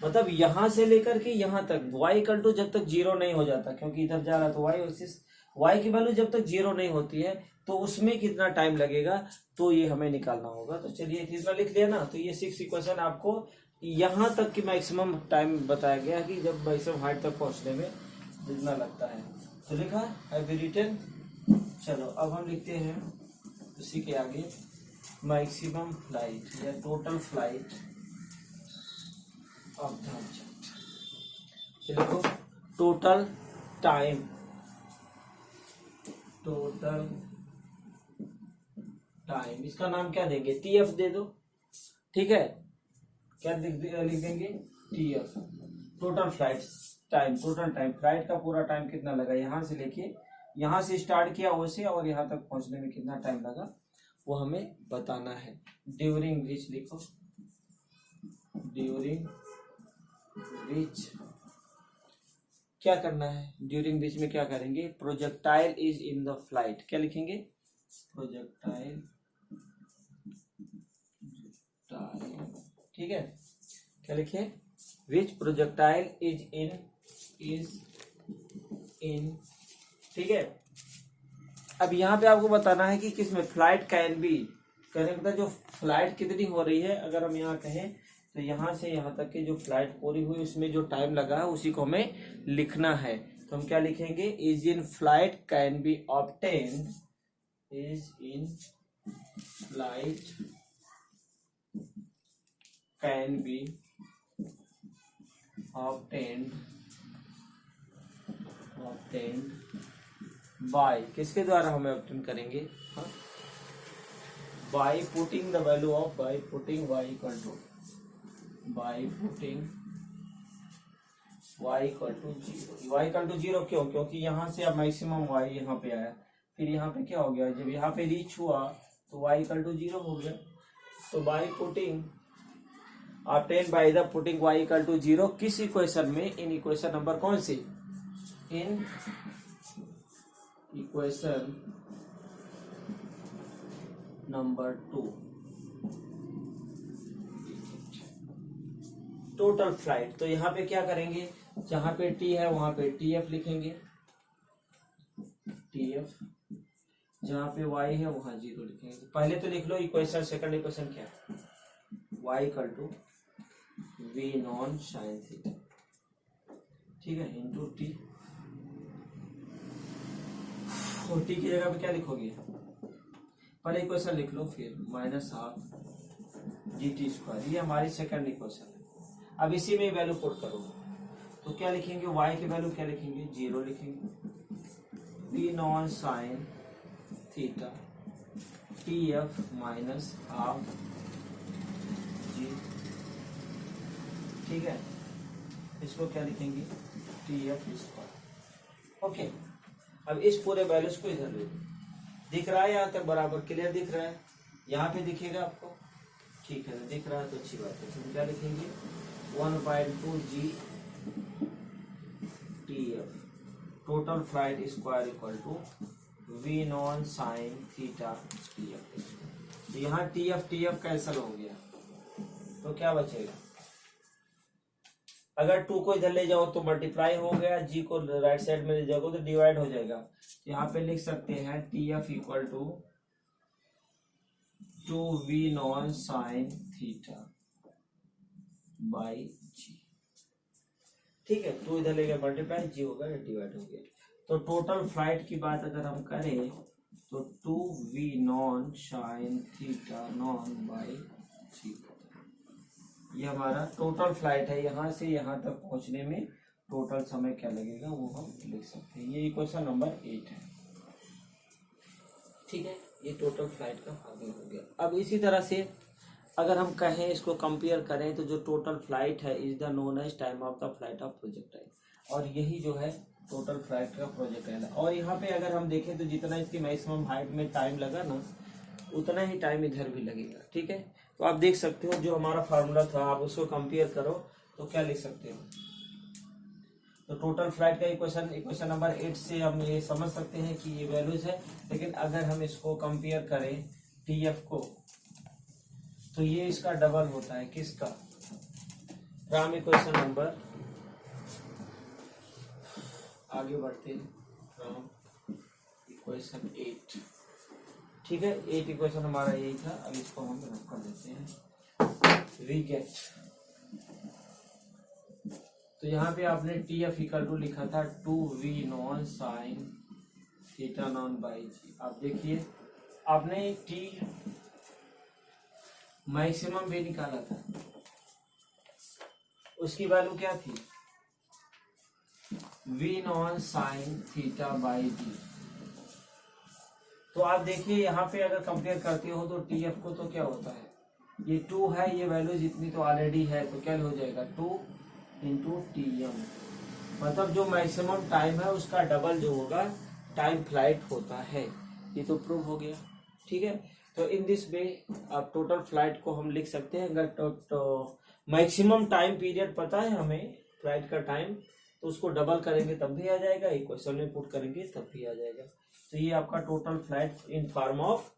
मतलब यहां से लेकर के यहां तक वाई इक्वल टू जब तक 0 नहीं हो जाता, क्योंकि इधर जा रहा है तो वाई की वैल्यू जब तक 0 नहीं होती है तो उसमें कितना टाइम लगेगा, तो ये हमें निकालना होगा। तो चलिए तीसरा लिख लिया ना, तो ये 6 इक्वेशन आपको यहां तक की मैक्सिमम टाइम बताया गया कि जब मैक्सिमम हाइट तक पहुंचने में जितना लगता है। तो लिखा है रिटर्न। चलो अब हम लिखते हैं उसी के आगे मैक्सिमम फ्लाइट या total flight of the object. चलो टोटल टाइम, टोटल टाइम, इसका नाम क्या देंगे, टी एफ दे दो। ठीक है, क्या लिख देंगे, T f, total flight time, total time, flight का पूरा टाइम कितना लगा, यहां से लेके यहां से स्टार्ट किया वैसे और यहां तक पहुंचने में कितना टाइम लगा वो हमें बताना है। ड्यूरिंग विच लिखो, ड्यूरिंग विच क्या करना है, ड्यूरिंग विच में क्या करेंगे, projectile is in the flight, क्या लिखेंगे, प्रोजेक्टाइल। ठीक है, क्या लिखे, विच प्रोजेक्टाइल इज इन। ठीक है, अब यहाँ पे आपको बताना है कि किसमें फ्लाइट कैन बी, कहने मतलब जो फ्लाइट कितनी हो रही है, अगर हम यहाँ कहें तो यहाँ से यहाँ तक की जो फ्लाइट पूरी हुई उसमें जो टाइम लगा है उसी को हमें लिखना है। तो हम क्या लिखेंगे, is in flight can be obtained, is in flight can be obtained by, किसके द्वारा हमें ऑब्टेन करेंगे, by putting the value of, by putting y equal to, by putting y equal to 0। y equal to 0 क्यों, क्योंकि यहाँ से अब maximum y यहाँ पे आया, फिर यहाँ पे क्या हो गया, जब यहाँ पे रीच हुआ तो y इक्वल टू 0 हो गया। तो by putting obtain by the putting y equal to 0 किस इक्वेशन में, इन इक्वेशन नंबर कौन सी, in equation number 2, total flight. तो यहाँ पे क्या करेंगे, जहां पे टी है वहां पे टी एफ लिखेंगे, टी एफ, जहां पे वाई है वहां 0 लिखेंगे। तो पहले तो लिख लो इक्वेशन, सेकंड इक्वेशन क्या, y equal to v non sine theta, ठीक है, इंटू टी। और टी की जगह पे क्या लिखोगे, पहले इक्वेशन लिख लो, फिर minus half g t square, ये हमारी सेकंड इक्वेशन है। अब इसी में वैल्यू पुट करो, तो क्या लिखेंगे, y की वैल्यू क्या लिखेंगे, 0 लिखेंगे, p naught sine theta T F minus half G. ठीक है, इसको क्या लिखेंगे, टी एफ स्क्वायर। ओके, अब इस पूरे वैल्यूज को इधर ले लो। दिख रहा है यहाँ तक बराबर क्लियर दिख रहा है? यहाँ पे दिखेगा आपको? ठीक है, दिख रहा है तो अच्छी बात है। तो हम क्या लिखेंगे, 1/2 g t f total flight square equal to v non sine theta T f. तो यहाँ टी एफ कैंसिल हो गया, तो क्या बचेगा? अगर 2 को इधर ले जाओ तो मल्टीप्लाई हो गया, जी को राइट साइड में ले जाओगे तो डिवाइड हो जाएगा। यहाँ पे लिख सकते हैं T F equal to 2v naught sine theta by G. ठीक है, 2 इधर ले गया मल्टीप्लाई, जी होगा डिवाइड हो गया। तो टोटल फ्लाइट की बात अगर हम करें तो 2v naught sine theta non by G, ये हमारा टोटल फ्लाइट है। यहाँ से यहाँ तक पहुंचने में टोटल समय क्या लगेगा वो हम लिख सकते हैं। ये क्वेश्चन नंबर 8 है। ठीक है, ये टोटल फ्लाइट का फार्मूला हो गया। अब इसी तरह से अगर हम कहें, इसको कंपेयर करें, तो जो टोटल फ्लाइट है is the known as time of the flight of projectile, और यही जो है टोटल फ्लाइट का प्रोजेक्टाइल है। और यहाँ पे अगर हम देखें तो जितना इसकी मैक्सिमम हाइट में टाइम लगा ना, उतना ही टाइम इधर भी लगेगा। ठीक है, तो आप देख सकते हो जो हमारा फार्मूला था, आप उसको कंपेयर करो तो क्या लिख सकते हो। तो टोटल फ्लाइट का इक्वेशन नंबर 8 से हम ये समझ सकते हैं कि ये वैल्यूज है। लेकिन अगर हम इसको कंपेयर करें टी एफ को, तो ये इसका डबल होता है। किसका? फ्रॉम इक्वेशन नंबर, आगे बढ़ते हैं, फ्रॉम इक्वेशन 8। ठीक है, 8 इक्वेशन हमारा यही था। अब इसको हम रख कर देते हैं। वी गेट, तो यहाँ पे आपने टी एफ इक्वल टू लिखा था 2v naught sine theta non by G. आप देखिए, आपने टी मैक्सिमम भी निकाला था, उसकी वैल्यू क्या थी? v non sine theta by जी। तो आप देखिए यहाँ पे अगर कंपेयर करते हो तो टी एफ को, तो क्या होता है, ये 2 है, ये वैल्यू जितनी तो ऑलरेडी है, तो क्या हो जाएगा 2 इंटू टी एम, मतलब जो मैक्सिमम टाइम है उसका डबल जो होगा टाइम फ्लाइट होता है। ये तो प्रूव हो गया। ठीक है, तो इन दिस वे अब टोटल फ्लाइट को हम लिख सकते हैं। अगर तो मैक्सिमम टाइम पीरियड पता है हमें फ्लाइट का टाइम, तो उसको डबल करेंगे तब भी आ जाएगा, इक्वेशन में पुट करेंगे तब भी आ जाएगा। तो ये आपका total flight in form of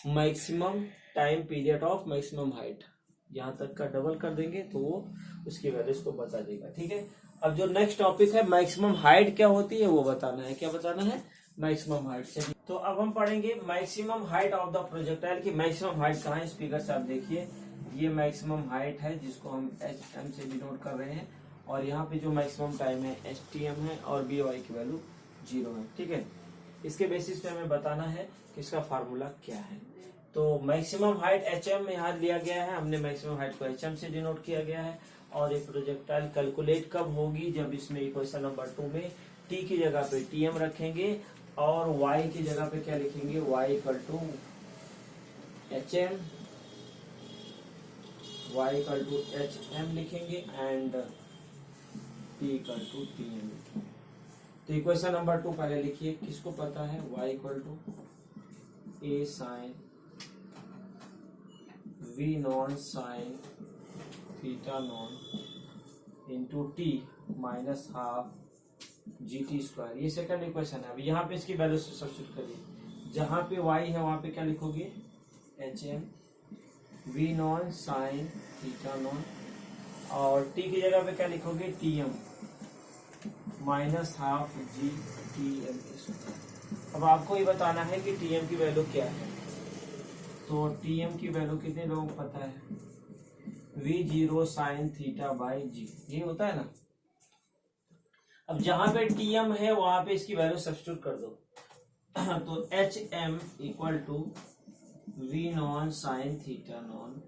maximum time period of maximum height, यहाँ तक का डबल कर देंगे तो वो उसकी वैल्यूज को बता देगा। ठीक है, अब जो नेक्स्ट टॉपिक है मैक्सिमम हाइट क्या होती है वो बताना है। क्या बताना है? मैक्सिमम हाइट से। तो अब हम पढ़ेंगे maximum height of the projectile की मैक्सिमम हाइट कहाँ है। इस फिगर से आप देखिए, ये मैक्सिमम हाइट है जिसको हम एच एम से डिनोट कर रहे हैं, और यहाँ पे जो मैक्सिमम टाइम है एच टी एम है, और बी वाई की वैल्यू 0 है। ठीक है, इसके बेसिस पे हमें बताना है कि इसका फार्मूला क्या है। तो मैक्सिमम हाइट एच एम में यहाँ लिया गया है, हमने मैक्सिमम हाइट को एच एम से डिनोट किया गया है। और ये प्रोजेक्टाइल कैलकुलेट कब होगी? जब इसमें इक्वेशन नंबर 2 में टी की जगह पे टी एम रखेंगे और वाई की जगह पे क्या लिखेंगे, Y equal to H M, Y equal to H M लिखेंगे and T equal to T M लिखेंगे। तो इक्वेशन नंबर 2 पहले लिखिए, किसको पता है? y equal to a sine v non sine theta nought into t minus half g t square. ये second equation है। अब यहाँ पे इसकी वैल्यू सब्स्टिट्यूट करिए, जहाँ पे y है वहां पे क्या लिखोगे? H m v non sine theta nought, और t की जगह पे क्या लिखोगे? T m minus half g t m square. अब आपको ये बताना है कि टी एम की वैल्यू क्या है। तो टी एम की वैल्यू कितने लोगों को पता है? v0 sine theta by G, ये होता है ना। अब जहां पे टी एम है वहां पे इसकी वैल्यू सब्स्टिट्यूट कर दो। तो h m equal to v non sine theta nought,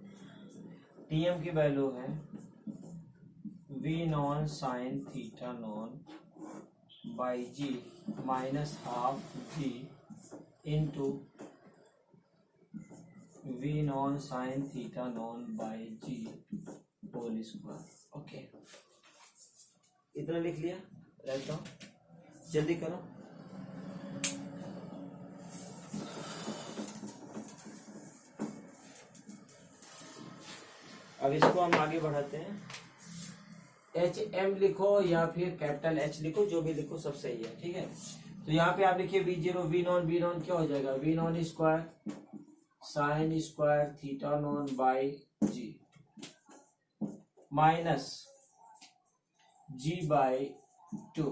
t m की वैल्यू है v non sine theta non by g minus half g into v non sine theta non by g whole square. Okay, इतना लिख लिया, write down, जल्दी करो। अब इसको हम आगे बढ़ाते हैं। HM लिखो या फिर कैपिटल H लिखो, जो भी लिखो सब सही है, ठीक है। तो यहाँ पे आप लिखिए V0 V non, V non क्या हो जाएगा, V non square sine square theta non by G minus G by 2,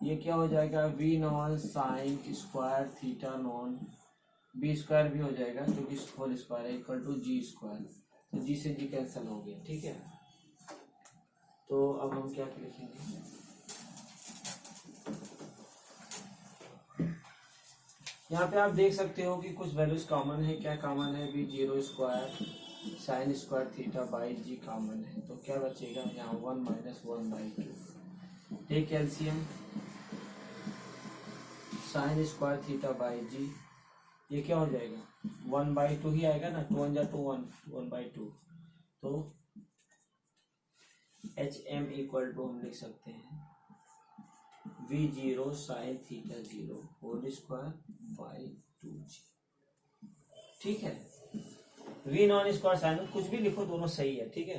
ये क्या हो जाएगा, V non sign square theta non, B square भी हो जाएगा क्योंकि होल स्क्वायर है, इक्वल टू G स्क्वायर, तो G से G कैंसिल हो गया, ठीक है। तो अब हम क्या लिखेंगे, यहाँ पे आप देख सकते हो कि कुछ वैल्यूज कॉमन है। क्या कॉमन है, V0 square sine square theta by G common है, तो क्या बचेगा यहाँ 1 minus 1/2। Take LCM, sine square theta by G, ये क्या हो जाएगा 1/2 ही आएगा ना, 2 1 2 1/2। तो HM इक्वल टू हम लिख सकते हैं V0 sine theta 0 whole square by 2G, ठीक है। V नॉन स्क्वायर साइन, कुछ भी लिखो, दोनों सही है, ठीक है।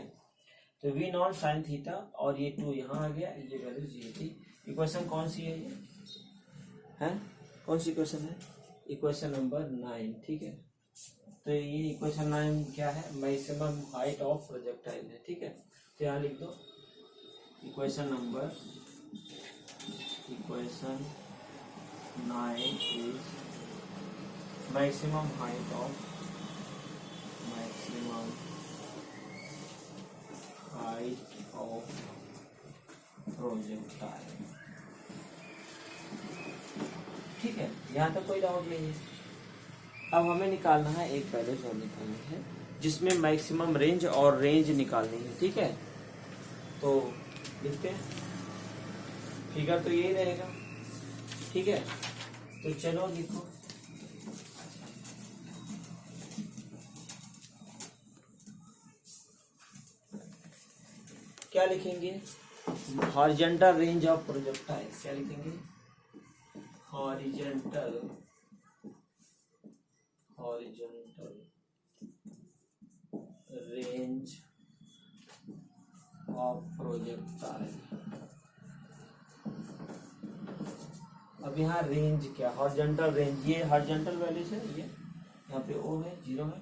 तो V नॉन साइन थीटा और ये 2 यहाँ आ गया, ये वैल्यू जी थी। इक्वेशन कौन सी है, ये है कौन सी इक्वेशन है, इक्वेशन नंबर 9, ठीक है। तो ये इक्वेशन 9 क्या है, मैक्सिमम हाइट ऑफ प्रोजेक्टाइल है, ठीक है। तो यहाँ लिख दो equation 9 is maximum height of projectile, ठीक है। यहाँ तक कोई डाउट नहीं है। अब हमें निकालना है एक वैल्यू और निकालनी है जिसमें मैक्सिमम रेंज और रेंज निकालनी है, ठीक है। तो लिखते हैं, फिगर तो यही रहेगा, ठीक है। तो चलो लिखो, क्या लिखेंगे, हॉरिजॉन्टल रेंज ऑफ प्रोजेक्टाइल, क्या लिखेंगे, हॉरिजॉन्टल रेंज ऑफ प्रोजेक्टाइल। अब यहाँ रेंज क्या, हॉरिजॉन्टल रेंज, ये हॉरिजॉन्टल वैल्यू है, ये यहाँ पे O है, 0 है,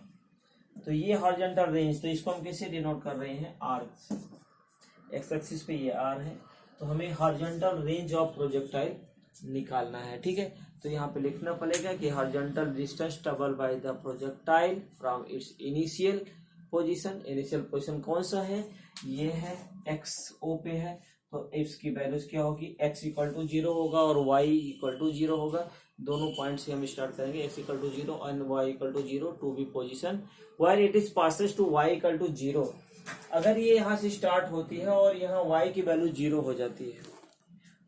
तो ये हॉरिजॉन्टल रेंज, तो इसको हम कैसे डिनोट कर रहे हैं, R से। एक्स एक्सिस पे ये R है, तो हमें हॉरिजॉन्टल रेंज ऑफ प्रोजेक्टाइल निकालना है, ठीक है। तो यहाँ पे लिखना पड़ेगा कि horizontal distance travel by the projectile from its initial position. Initial position कौन सा है, ये है XO पे है, तो इसकी वैल्यूज क्या होगी, x इक्वल टू 0 होगा और y इक्वल टू 0 होगा। दोनों पॉइंट से हम स्टार्ट करेंगे, x equal to 0 and y equal to 0 to be position where it is passes to y equal to 0। अगर ये यहाँ से स्टार्ट होती है और यहाँ y की वैल्यू 0 हो जाती है,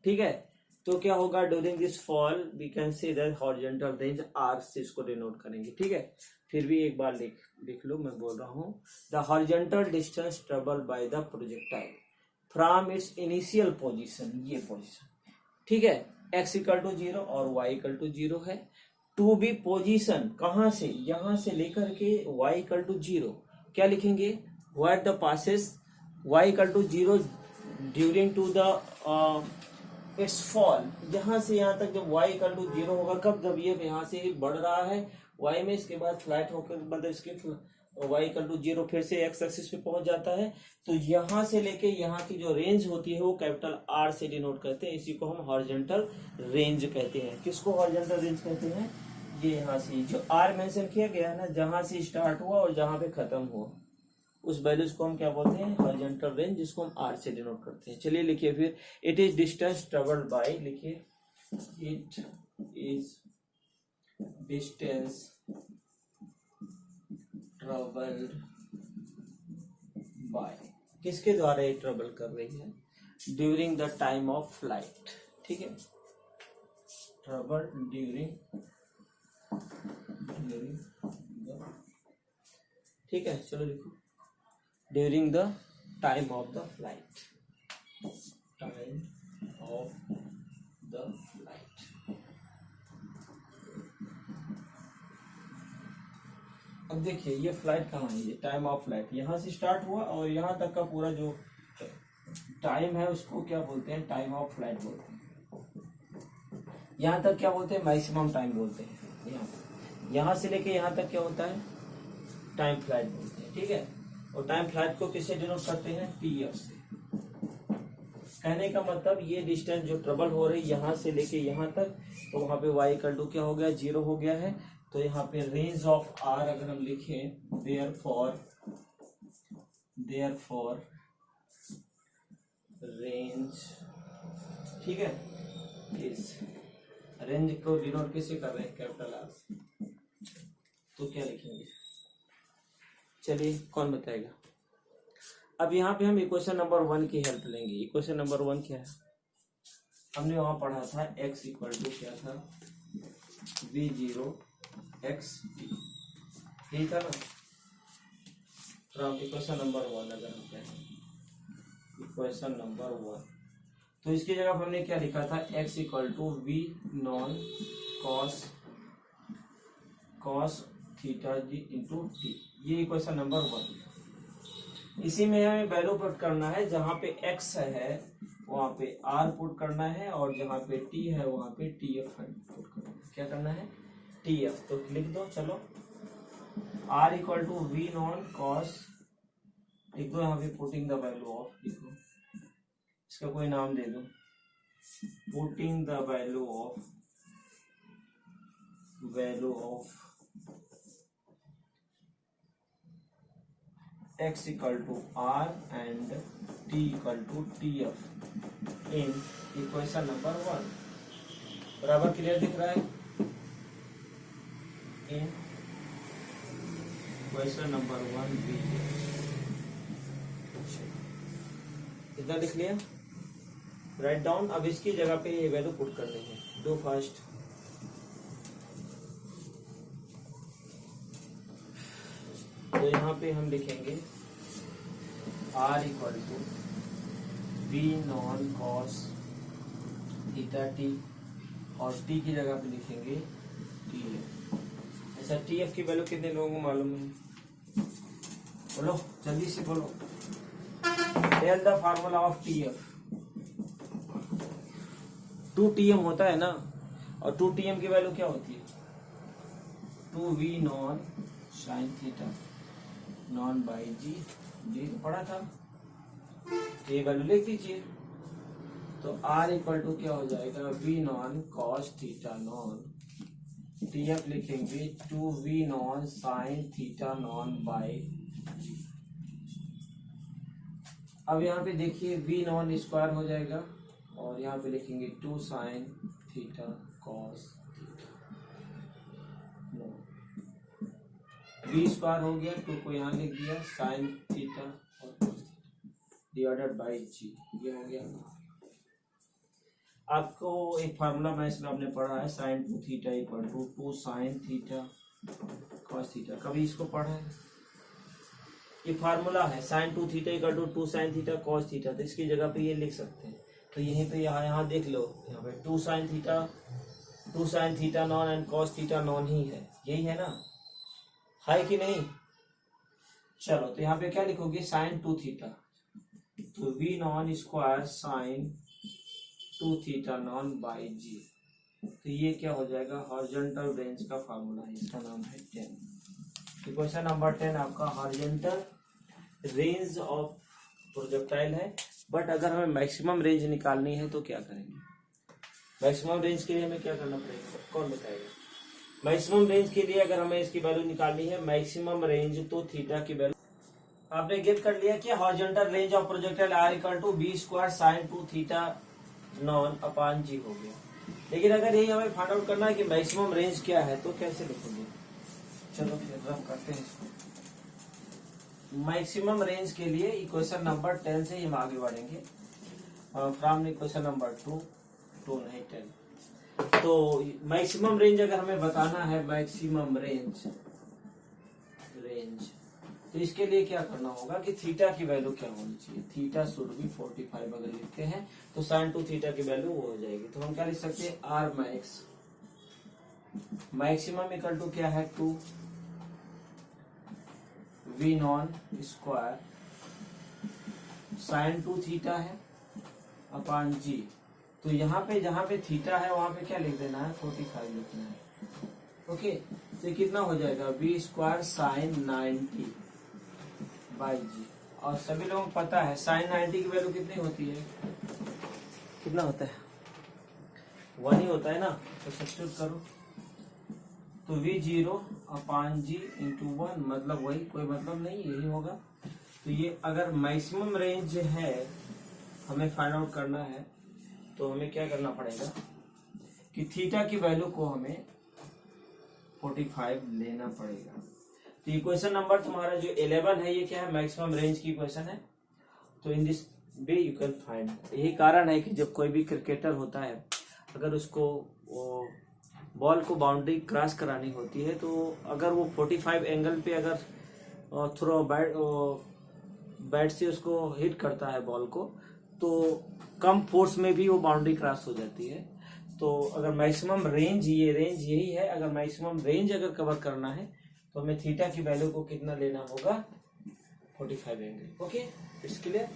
ठीक है, तो क्या होगा, during this fall we can say that horizontal range R से इसको डिनोट करेंगे, ठीक है। फिर भी एक बार लिख लो, मैं बोल रहा हूँ, the horizontal distance travel by the projectile from its initial position, ये पोजीशन, ठीक है, x इक्वल टू 0 और y इक्वल टू 0 है, टू बी पोजीशन कहाँ से, यहाँ से लेकर के y इक्वल टू 0, क्या लिखेंगे, what the passes y equal to 0 during to the its fall, यहाँ से यहाँ तक जब y इक्वल टू 0 होगा, कब, जब ये यहाँ से बढ़ रहा है y में, इसके बाद फ्लैट होकर मतलब इसके y इक्वल टू 0 फिर से x एक्सिस पे पहुंच जाता है, तो यहाँ से लेके यहाँ की जो रेंज होती है वो कैपिटल R से डिनोट करते हैं। इसी को हम हॉरिजॉन्टल रेंज कहते हैं। किसको हॉरिजॉन्टल रेंज कहते हैं, ये यहाँ से जो R मेंशन किया गया है ना, जहां से स्टार्ट हुआ और जहां पे खत्म हुआ, उस वैल्यूज को हम क्या बोलते हैं, हॉरिजॉन्टल रेंज, जिसको हम R से डिनोट करते हैं। चलिए लिखिए फिर, it is distance travelled by, लिखिए it is distance travelled by, किसके द्वारा ये ट्रेवल कर रही है, during the time of flight, ठीक है, ट्रेवल ड्यूरिंग, ठीक है। चलो लिखो, during the time of the flight. Time of the flight. अब देखिए ये फ्लाइट कहाँ है, ये टाइम ऑफ फ्लाइट यहाँ से स्टार्ट हुआ और यहाँ तक का पूरा जो टाइम है उसको क्या बोलते हैं, टाइम ऑफ फ्लाइट बोलते हैं। यहाँ तक क्या बोलते हैं, मैक्सिमम टाइम बोलते हैं। यहाँ से लेके यहाँ तक क्या होता है, टाइम फ्लाइट बोलते हैं, ठीक है। और टाइम फ्लाइट को किससे डिनोट करते हैं, टीएफ से। कहने का मतलब ये डिस्टेंस जो ट्रेवल हो रही है यहाँ से लेके यहाँ तक, तो वहां पे y इक्वल टू क्या हो गया, 0 हो गया है। तो यहाँ पे रेंज ऑफ r अगर हम लिखें, देयरफॉर रेंज, ठीक है, इस रेंज को डिनोट किससे कर रहे हैं, कैपिटल आर से। तो क्या लिखेंगे, चलिए कौन बताएगा। अब यहाँ पे हम इक्वेशन नंबर 1 की हेल्प लेंगे। इक्वेशन नंबर 1 क्या है, हमने वहां पढ़ा था x इक्वल टू क्या था, v0 xt, यही था ना। फ्रॉम इक्वेशन नंबर 1 अगर हम कहें, इक्वेशन नंबर 1, तो इसकी जगह पर हमने क्या लिखा था, x equal to v non cos theta g into t. ये इक्वेशन नंबर 1। इसी में हमें वैल्यू पुट करना है, जहां पे x है वहां पे r पुट करना है, और जहां पे t है वहां पे tf पुट करना है। क्या करना है, tf। तो लिख दो, चलो r equal to v non cos, लिख दो यहाँ पे पुटिंग द वैल्यू ऑफ, लिखो इसका कोई नाम दे दो, putting the value of x equal to r and t equal to tf in equation number 1। बराबर क्लियर दिख रहा है, इन इक्वेशन नंबर 1 बी। इतना लिख लिया, राइट डाउन। अब इसकी जगह पे ये वैल्यू पुट करनी है, डू फर्स्ट। तो यहाँ पे हम लिखेंगे r equal to v non cos theta t, और t की जगह पे लिखेंगे tf। ऐसा tf की वैल्यू कितने लोगों को मालूम है, बोलो जल्दी से बोलो, tell the formula of tf। 2tm होता है ना, और 2tm की वैल्यू क्या होती है, 2v naught sine theta non by G. जी पढ़ा था, तो ये वैल्यू लिख दीजिए। तो r इक्वल टू क्या हो जाएगा, v non cos theta naught, tf लिखेंगे 2v naught sine theta non by G. अब यहाँ पे देखिए v नॉन स्क्वायर हो जाएगा, और यहाँ पे लिखेंगे 2 sine theta cos theta, v square हो गया, 2 को यहाँ लिख दिया, साइन थीटा और cos theta divided by G, ये हो गया। आपको एक फार्मूला मैं इसमें आपने पढ़ा है, sine 2 theta equal to 2 sine theta cos theta. कभी इसको पढ़ा है, ये फार्मूला है, sine 2 theta equal to 2 sine theta cos theta. तो इसकी जगह पे ये लिख सकते हैं। तो यहीं पे यहाँ देख लो, यहाँ पे 2 sine theta naught and cos theta naught ही है, यही है ना, है कि नहीं। चलो तो यहाँ पे क्या लिखोगे, साइन 2 थीटा, तो V naught square sine 2 theta non by जी। तो ये क्या हो जाएगा, हॉरिजॉन्टल रेंज का फार्मूला है, इसका नाम है 10। क्वेश्चन नंबर 10 आपका हॉरिजॉन्टल रेंज ऑफ प्रोजेक्टाइल है। बट अगर हमें मैक्सिमम रेंज निकालनी है तो क्या करेंगे, मैक्सिमम रेंज के लिए हमें क्या करना पड़ेगा, कौन बताएगा। मैक्सिमम रेंज के लिए अगर हमें इसकी वैल्यू निकालनी है, मैक्सिमम रेंज तो थीटा की वैल्यू आपने गेट कर लिया कि horizontal range of projectile r equal to V square sine 2 theta naught upon G हो गया। लेकिन अगर यही हमें फाइंड आउट करना है कि मैक्सिमम रेंज क्या है, तो कैसे लिखोगे, चलो फिर रफ करते हैं इसको। मैक्सिमम रेंज के लिए इक्वेशन नंबर 10 से हम आगे बढ़ेंगे, फ्रॉम इक्वेशन नंबर 2 नहीं 10। तो मैक्सिमम रेंज अगर हमें बताना है, मैक्सिमम रेंज तो इसके लिए क्या करना होगा कि थीटा की वैल्यू क्या होनी चाहिए, थीटा शुड बी 45 अगर लिखते हैं तो sin 2 थीटा की वैल्यू वो हो जाएगी। तो हम क्या लिख सकते हैं, r max maximum equal to क्या है 2 v naught square sin 2 theta है अपॉन जी। तो यहाँ पे जहां पे थीटा है वहां पे क्या लिख देना है, 45 लिखना है। ओके, तो ये कितना हो जाएगा, बी स्क्वायर साइन 90 बाई जी। और सभी लोगों को पता है साइन 90 की वैल्यू कितनी होती है, कितना होता है, 1 ही होता है ना। तो सब्स्टिट्यूट करो, तो वी 0 अपॉन जी इंटू 1, मतलब वही, कोई मतलब नहीं, यही होगा। तो ये अगर मैक्सिमम रेंज है हमें फाइंड आउट करना है तो हमें क्या करना पड़ेगा कि थीटा की वैल्यू को हमें 45 लेना पड़ेगा। तो इक्वेशन नंबर तुम्हारा जो 11 है ये क्या है, मैक्सिमम रेंज की इक्वेशन है। तो in this way you can find. यही कारण है कि जब कोई भी क्रिकेटर होता है अगर उसको बॉल को बाउंड्री क्रॉस करानी होती है तो अगर वो 45 एंगल पे अगर थ्रो बैट से उसको हिट करता है बॉल को, तो कम फोर्स में भी वो बाउंड्री क्रॉस हो जाती है। तो अगर मैक्सिमम रेंज, ये रेंज यही है, अगर मैक्सिमम रेंज अगर कवर करना है तो हमें थीटा की वैल्यू को कितना लेना होगा, 45 एंगल। Okay, it's clear.